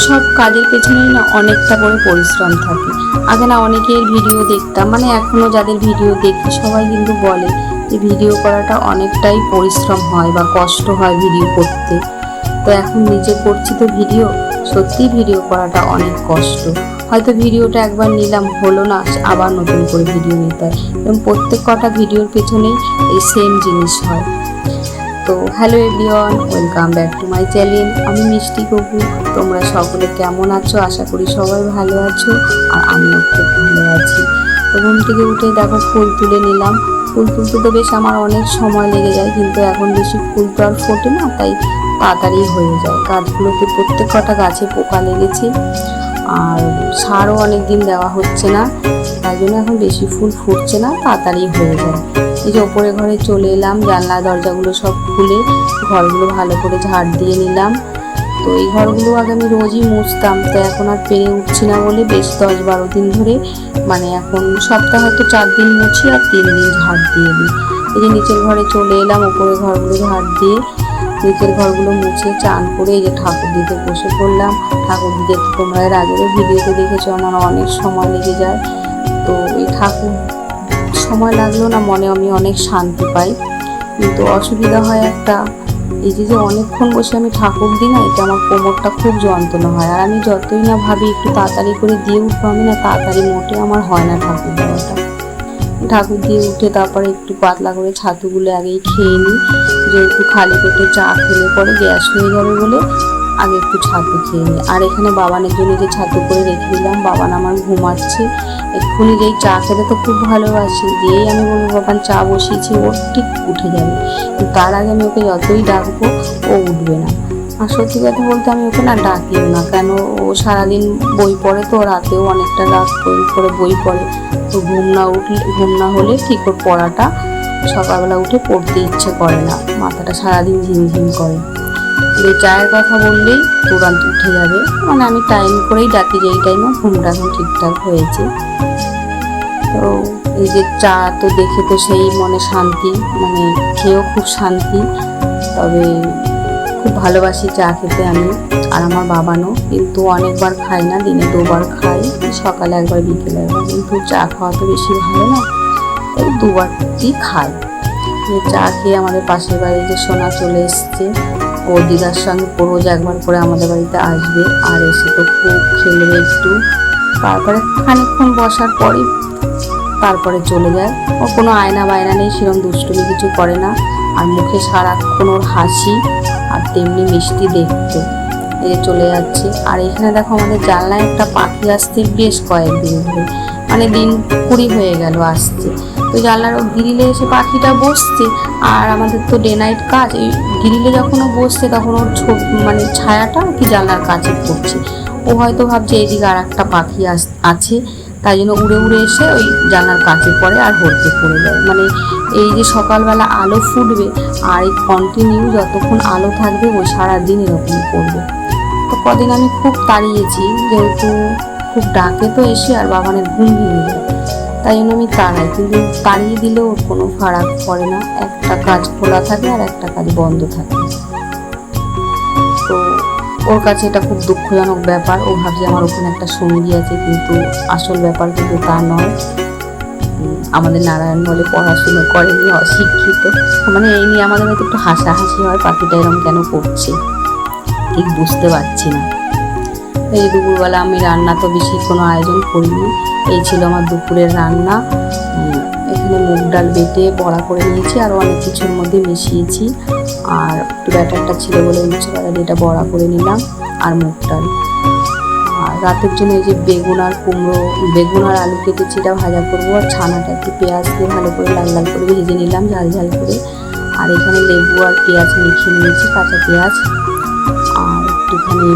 সব কাজের পেছনেই না অনেকটা করে পরিশ্রম থাকে। আগে না অনেকের ভিডিও দেখতাম, মানে এখনও যাদের ভিডিও দেখি সবাই কিন্তু বলে যে ভিডিও করাটা অনেকটাই পরিশ্রম হয় বা কষ্ট হয় ভিডিও করতে। তো এখন নিজে করছি তো ভিডিও, সত্যি ভিডিও করাটা অনেক কষ্ট। হয়তো ভিডিওটা একবার নিলাম, হলো না, আবার নতুন করে ভিডিও নিতে হয়, এবং প্রত্যেক কটা ভিডিওর পেছনেই এই সেম জিনিস হয়। তো hello everyone, welcome back to my channel. আমি মিষ্টি কপু। তোমরা সকলে কেমন আছো? আশা করি সবাই ভালো আছো, আর আমিও খুব ভালো আছি। তো ঘুম থেকে উঠে দেখো ফুল তুলে নিলাম। ফুল তুলতে তো বেশ আমার অনেক সময় লেগে যায়, কিন্তু এখন বেশি ফুল তো আর ফোটে না, তাই তাড়াতাড়ি হয়ে যায়। গাছগুলোতে প্রত্যেক কটা গাছে পোকা লেগেছে, আর সারও অনেক দিন দেওয়া হচ্ছে না, তাই জন্য এখন বেশি ফুল ফুটছে না, তাড়াতাড়ি হয়ে যায়। এই যে ওপরে ঘরে চলে এলাম, জানলা দরজাগুলো সব খুলে ঘরগুলো ভালো করে ঝাড় দিয়ে নিলাম। তো এই ঘরগুলো আগে আমি রোজই মুছতাম, তো এখন আর পেরে উঠছি না বলে বেশ 10-12 দিন ধরে, মানে এখন সপ্তাহে হয়তো 4 দিন মুছি আর 3 দিন ঝাড় দিয়ে দিই। এই যে নিচের ঘরে চলে এলাম, ওপরে ঘরগুলো ঝাড় দিয়ে নিচের ঘরগুলো মুছে চান করে এই যে ঠাকুর দিতে বসে পড়লাম। ঠাকুর দিতে তো তোমরা এর আগেরও ভিডিওতে দেখেছো আমার অনেক সময় লেগে যায়। তো এই ঠাকুর সময় লাগলেও না মনে আমি অনেক শান্তি পাই, কিন্তু অসুবিধা হয় একটা, এই যে অনেকক্ষণ বসে আমি ঠাকুর দিই না, এটা আমার কোমরটা খুব যন্ত্রণা হয়। আর আমি যতই না ভাবি একটু তাড়াতাড়ি করে দিয়ে উঠবো, আমি না তাড়াতাড়ি মোটে আমার হয় না ঠাকুর দেওয়াটা। ঠাকুর দিয়ে উঠে তারপরে একটু পাতলা করে ছাতুগুলো আগেই খেয়ে নিই, যেহেতু খালি পেটে চা খেলে পরে গ্যাস হয়ে যাবে বলে আগে একটু ছাতু খেয়ে নিই। আর এখানে বাবানের জন্য যে ছাতু করে রেখে দিলাম, বাবান আমার ঘুমাচ্ছে, এক্ষুনি যেই চা খেতে তো খুব ভালোবাসি, যেই আমি বলবো বাবান চা বসিয়েছি ও ঠিক উঠে যাবে, তার আগে আমি ওকে যতই ডাকবো ও উঠবে না। আর সত্যি কথা বলতে আমি ওকে না ডাকিও না, কেন ও সারাদিন বই পড়ে, তো রাতেও অনেকটা রাত করে বই পড়ে, তো ঘুম না হলে ঠিক ওর পড়াটা সকালবেলা উঠে পড়তে ইচ্ছে করে না, মাথাটা সারাদিন ঝিমঝিম করে। এই চায়ের কথা বললেই তুরন্ত উঠে যাবে, মানে আমি টাইম করেই ডাকি যে এই টাইমে ঘুমটা এখন ঠিকঠাক হয়েছে। তো এই যে চা তো দেখে তো সেই মনে শান্তি, মানে খেয়েও খুব শান্তি। তবে খুব ভালোবাসি চা খেতে আমি, আর আমার বাবানও, কিন্তু অনেকবার খাই না, দিনে 2বার খাই, সকালে একবার বিকেলে একবার, কিন্তু চা খাওয়া তো বেশি ভালো না, তাই 2বারই খাই। চা খেয়ে আমাদের পাশের বাড়ি যে সোনা চলে এসছে, ও দিদার সঙ্গে রোজ একবার করে আমাদের বাড়িতে আসবে, আর এসে তো খুব খেলবে একটু, তারপরে খানিকক্ষণ বসার পরই তারপরে চলে যায়। ও কোনো আয়না বায়না নেই, সেরকম দুষ্টুমি কিছু করে না, আর মুখে সারাক্ষণ ওর হাসি, আর তেমনি মিষ্টি দেখতে। এই চলে যাচ্ছে। আর এখানে দেখো আমাদের জানলায় একটা পাখি আসছে বেশ কয়েকদিন ধরে, মানে দিন 20 হয়ে গেল আসছে। তো জানলার ও গ্রিলে এসে পাখিটা বসছে, আর আমাদের তো ডে নাইট কাজ, এই গ্রিলে যখন ও বসছে তখন ওর মানে ছায়াটা কি জানলার কাছে পড়ছে। ও হয়তো ভাবছে এইদিকে আর একটা পাখি আছে, তাই জন্য উড়ে উড়ে এসে ওই জানলার কাছে পড়ে আর হড়কে পড়ে যায়। মানে এই যে সকালবেলা আলো ফুটবে আর এই কন্টিনিউ যতক্ষণ আলো থাকবে ওই সারাদিন এরকম করবে। তো কদিন আমি খুব তাড়িয়েছি, যেহেতু খুব ডাকে তো এসে, আর বাবানের ঘুম ভেঙে যায়, তাই জন্য আমি তাড়াই, কিন্তু তাড়িয়ে দিলেও ওর কোনো ফারাক পড়ে না, একটা কাজ খোলা থাকে আর একটা কাজ বন্ধ থাকে। তো ওর কাছে এটা খুব দুঃখজনক ব্যাপার, ও ভাবছে আমার ওখানে একটা সঙ্গী আছে, কিন্তু আসল ব্যাপার কিন্তু তা নয়। আমাদের নারায়ণ বলে পড়াশুনো করেনি, অশিক্ষিত, মানে এই নিয়ে আমাদের হয়তো একটু হাসাহাসি হয়, পাখিটা এরকম কেন করছে ঠিক বুঝতে পারছি না। এই দুপুরবেলা আমি রান্না তো বেশি কোনো আয়োজন করিনি, এই ছিল আমার দুপুরের রান্না। এখানে মুগ ডাল বেটে বড়া করে নিয়েছি, আর অনেক কিছুর মধ্যে মিশিয়েছি, আর একটু ব্যাটারটা ছিল বলে উচ্ছে বাটা দিয়ে এটা বড়া করে নিলাম, আর মুগ ডাল। আর রাতের জন্য এই যে বেগুন আর আলু কেটেছি, এটা ভাজা করবো, আর ছানাটা একটু পেঁয়াজ দিয়ে ভালো করে লাল লাল করে ভেজে নিলাম ঝাল ঝাল করে। আর এখানে লেবু আর পেঁয়াজ মেখে নিয়েছি, কাঁচা পেঁয়াজ, আর একটুখানি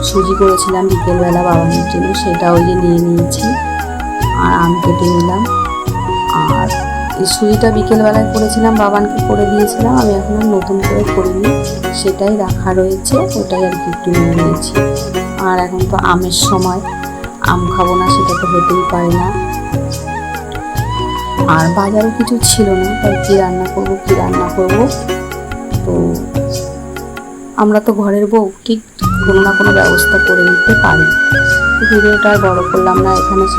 সুজি করেছিলাম বিকেলবেলা বাবানের জন্য, সেটা ওই যে নিয়ে নিয়েছি, আর আম কেটে নিলাম। আর এই সুজিটা বিকেলবেলায় করেছিলাম, বাবানকে করে দিয়েছিলাম, আমি এখন আর নতুন করে করিনি, সেটাই রাখা রয়েছে, ওটাই আর কি একটু নিয়ে নিয়েছি। আর এখন তো আমের সময়, আম খাবো না সেটা তো হতেই পারে না। আর বাজারও কিছু ছিল না, তাই কি রান্না করব। তো আমরা তো ঘরের বউ, ঠিক কোনো না কোনো ব্যবস্থা করে নিতে পারি। ভিডিওটা আর বড় করলাম না, এখানে শেষ